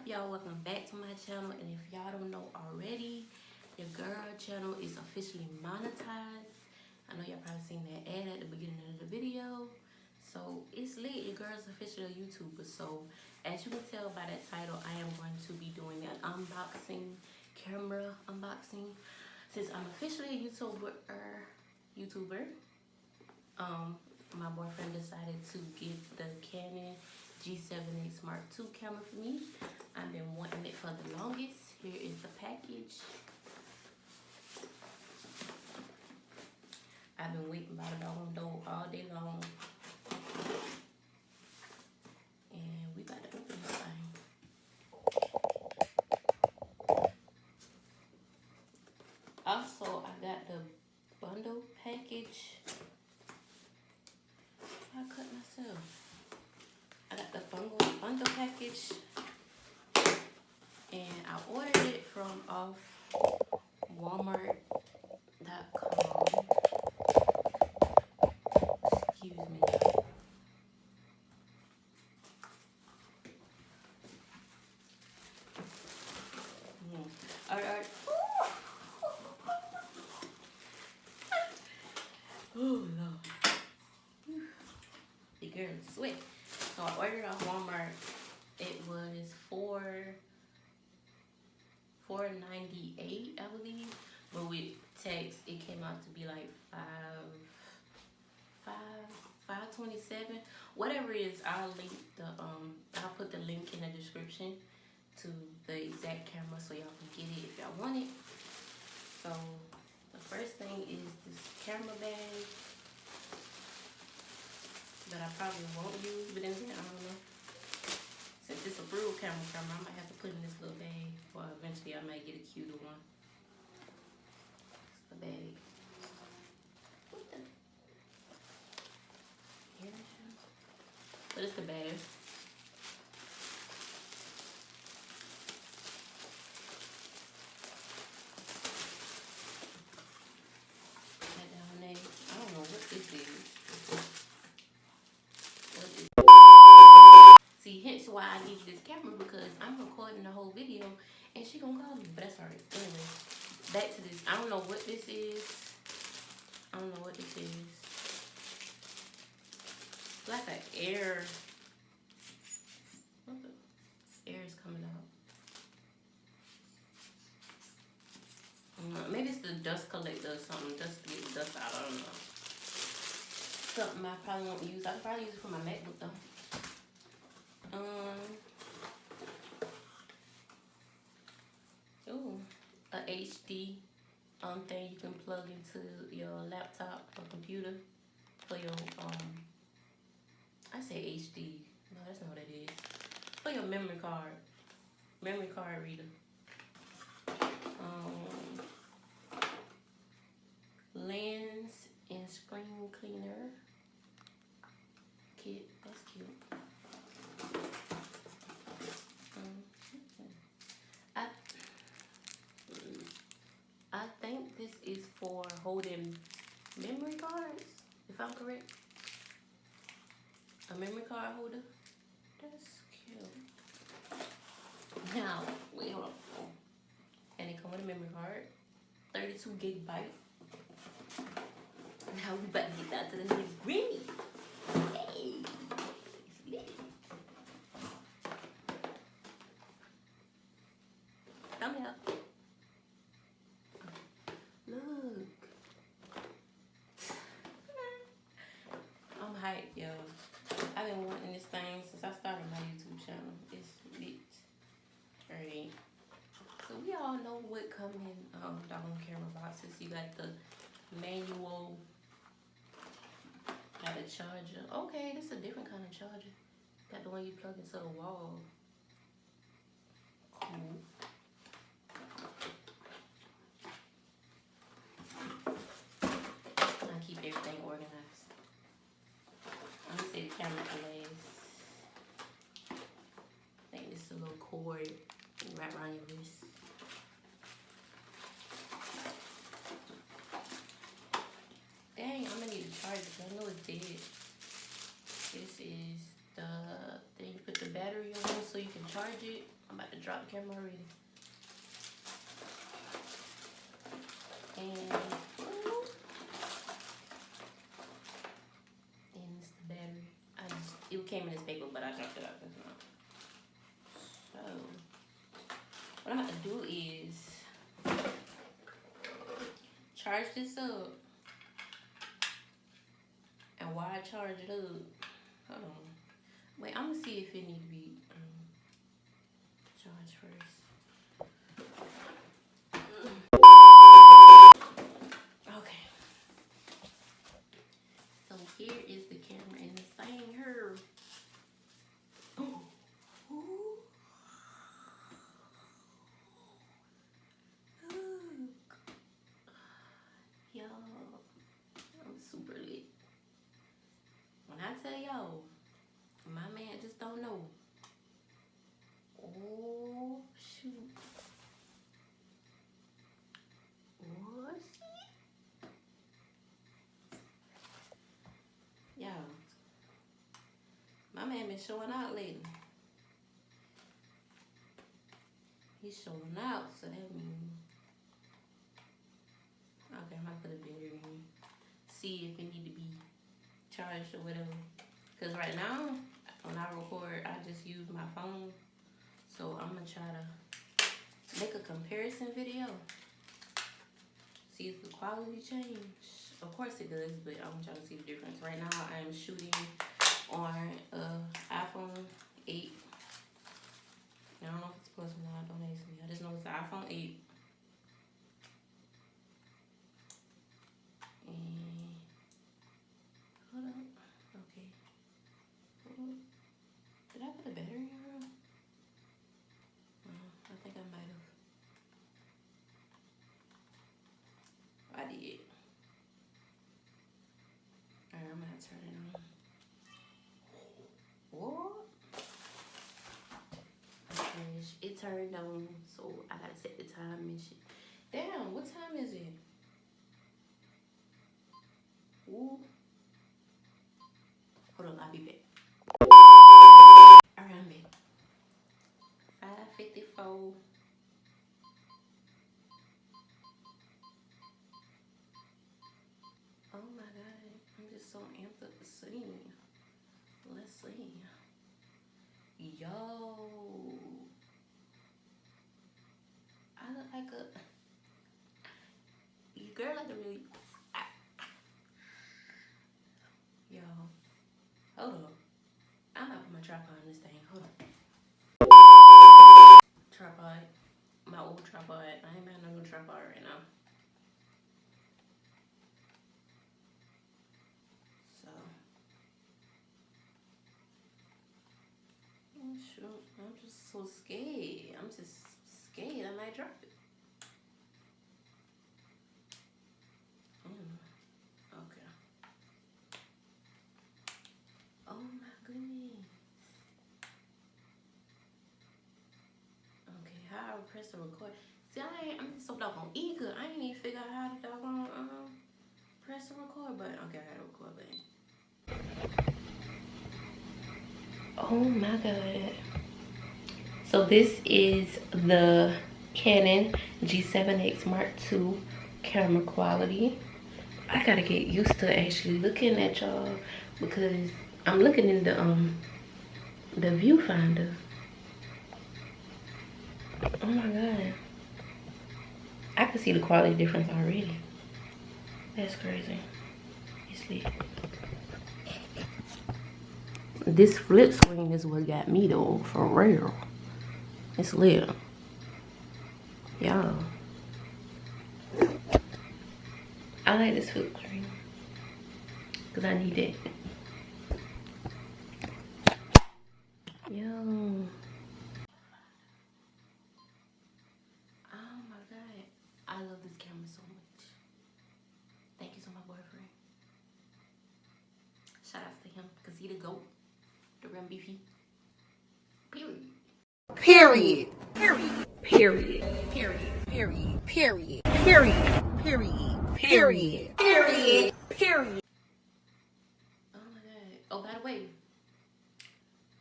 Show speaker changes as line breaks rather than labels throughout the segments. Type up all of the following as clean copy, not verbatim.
y'all? Welcome back to my channel. And if y'all don't know already, your girl channel is officially monetized. I know y'all probably seen that ad at the beginning of the video. So it's lit. Your girl's officially a YouTuber. So as you can tell by that title, I am going to be doing an unboxing, camera unboxing. Since I'm officially a YouTuber, my boyfriend decided to get the Canon G7X Mark II camera for me. I've been wanting it for the longest. Here is the package. I've been waiting by the door all day long. And we got to open this thing. Also, I got the bundle package. I cut myself. I got the bundle package, and I ordered it from off Walmart.com. Excuse me. Alright. Oh Lord. The girl is sweat. So I ordered off Walmart. It was $4.98, I believe. But with tax, it came out to be like $5.27. Whatever it is, I'll put the link in the description to the exact camera so y'all can get it if y'all want it. So the first thing is this camera bag that I probably won't use, but then again, I don't know. Since it's a real camera, I might have to put in this little bag, or eventually I might get a cuter one. It's the bag. What the? Here it is. But it's the bag. That down there. I don't know what this is. See, hence why I need this camera, because I'm recording the whole video and she gonna call me, but that's alright. Anyway, back to this. I don't know what this is. It's like an air. What the air is coming out? Maybe it's the dust collector or something, just to get the dust out. I don't know. Something I probably won't use. I could probably use it for my MacBook though. A HD thing you can plug into your laptop or computer for your I say HD. No, that's not what it is. For your memory card reader. Lens and screen cleaner kit. That's cute. I think this is for holding memory cards, if I'm correct. A memory card holder. That's cute. Now, wait, hold on. And it comes with a memory card. 32 gigabyte. Now we about to get down to the nitty-gritty. Hey, it's lit. Come here. Look. I'm hyped, yo. I've been wanting this thing since I started my YouTube channel. It's lit. Alright. So we all know what comes in doggone camera boxes. You got the manual, got a charger. Okay, this is a different kind of charger. Got the one you plug into the wall. Cool. I keep everything organized. I'm gonna say the camera glass. I think this is a little cord right around your wrist. Dang, I'm gonna need to charge it. I know it's dead. This is the thing you put the battery on so you can charge it. I'm about to drop the camera already. And it's the battery. It came in this paper, but I dropped it out. So what I'm about to do is charge this up. And while I charge it up, hold on. Wait, I'm gonna see if it need to be charged first. Okay. So here is the camera and it's saying her. Ooh. Ooh. Yo, I'm super lit. When I tell y'all, my man just don't know. Oh, shoot. Oh, shit. Y'all, my man been showing out lately. He's showing out, so that means... Okay, I'm gonna put a battery in. See if it need to be charged or whatever. Cause right now, when I record, I just use my phone. So I'm gonna try to make a comparison video. See if the quality change. Of course it does, but I'm trying to see the difference. Right now, I am shooting on iPhone 8. I don't know if it's plus or not. Don't ask me. I just know it's the iPhone 8. And hold on. Okay. Hold on. Did I put a battery in her? I think I might have. I did. Alright, I'm gonna turn it on. What? It turned on, so I gotta set the time and shit. Damn, what time is it? Ooh. Hold on, I'll be back. Alright, I'm back. 5:54. Oh my god, I'm just so amped up to see. Let's see. Yo. I look like a girl like a really. Yo. Hold on. I'm about to put my tripod on this thing. Hold on. Tripod. My old tripod. I ain't buying no new tripod right now. So. Oh, shoot. I'm just so scared. I'm just scared I might drop it. Okay. Oh my goodness. Okay, how I press the record. See, I'm just so doggone eager. I ain't even figure out how to doggone press the record button. Okay, I got a record button. Oh my god. So this is the Canon G7X Mark II camera quality. I gotta get used to actually looking at y'all because I'm looking in the viewfinder. Oh my god. I can see the quality difference already. That's crazy. It's lit. This flip screen is what got me though, for real. It's lit. Y'all. I like this flip screen. Cause I need it. Yo. Oh my god. I love this camera so much. Thank you to my boyfriend. Shout out to him, cause he the GOAT. The real beefy. Period.
Period. Period. Period. Period. Period. Period. Period. Period. Period. Period. Period.
Oh my god. Oh, by the way,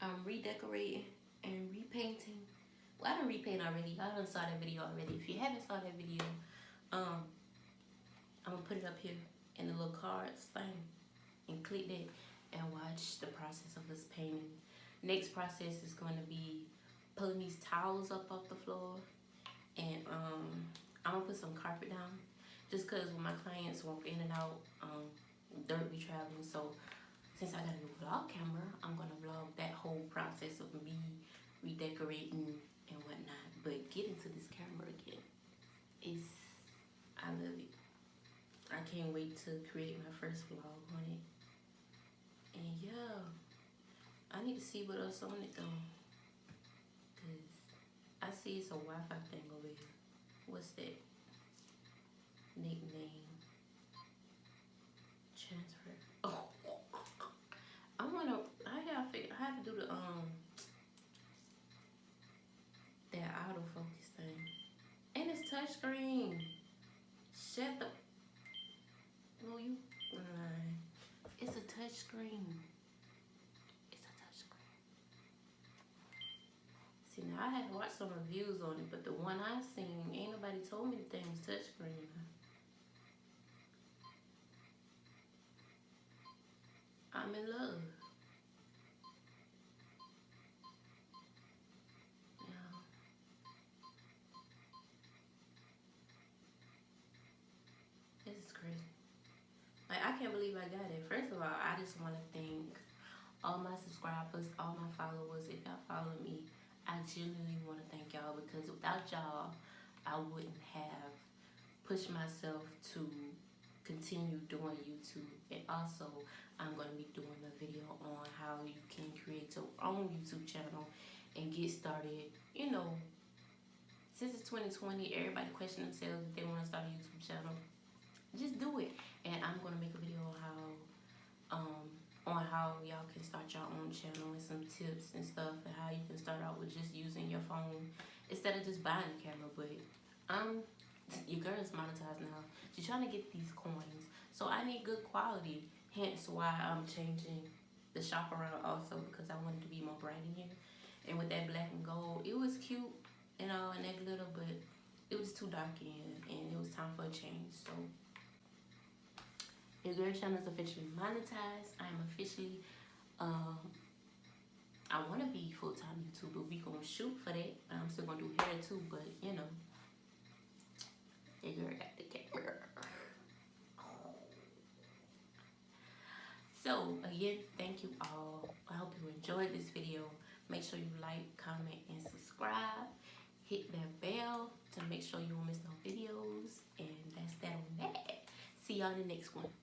I'm redecorating and repainting. Well, I done repaid already. I done saw that video already. If you haven't saw that video, I'm gonna put it up here in the little cards thing and click that and watch the process of us painting. Next process is going to be pulling these towels up off the floor, and I'm gonna put some carpet down just because when my clients walk in and out, dirt be traveling. So since I got a new vlog camera, I'm gonna vlog that whole process of me redecorating and whatnot. But getting to this camera again is, I love it. I can't wait to create my first vlog on it. And yeah, I need to see what else on it though, cause I see it's a Wi-Fi thing over here. What's that? Nickname transfer. Oh, I gotta figure how to do the that autofocus thing. And it's touchscreen. Shut the. No, you. It's a touchscreen. It's a touchscreen. See, now I had to watch some reviews on it, but the one I seen, ain't nobody told me the thing was touchscreen. I'm in love. Yeah. This is crazy. Like, I can't believe I got it. First of all, I just want to thank all my subscribers, all my followers. If y'all follow me, I genuinely want to thank y'all, because without y'all, I wouldn't have pushed myself to continue doing YouTube. And also, I'm going to be doing a video on how you can create your own YouTube channel and get started. You know, since it's 2020, everybody question themselves if they want to start a YouTube channel. Just do it. And I'm going to make a video on how y'all can start your own channel and some tips and stuff, and how you can start out with just using your phone instead of just buying a camera. But your girl is monetized now. She's trying to get these coins, so I need good quality. Hence why I'm changing the shop around also, because I wanted to be more bright in here. And with that black and gold, it was cute and all and that glitter, but it was too dark in, and it was time for a change. So your girl channel is officially monetized. I am officially, I want to be full-time YouTuber. We gonna shoot for that. I'm still gonna do hair too, but you know, your girl got the camera. So again, thank you all. I hope you enjoyed this video. Make sure you like, comment, and subscribe. Hit that bell to make sure you don't miss no videos. And that's that on that. See y'all in the next one.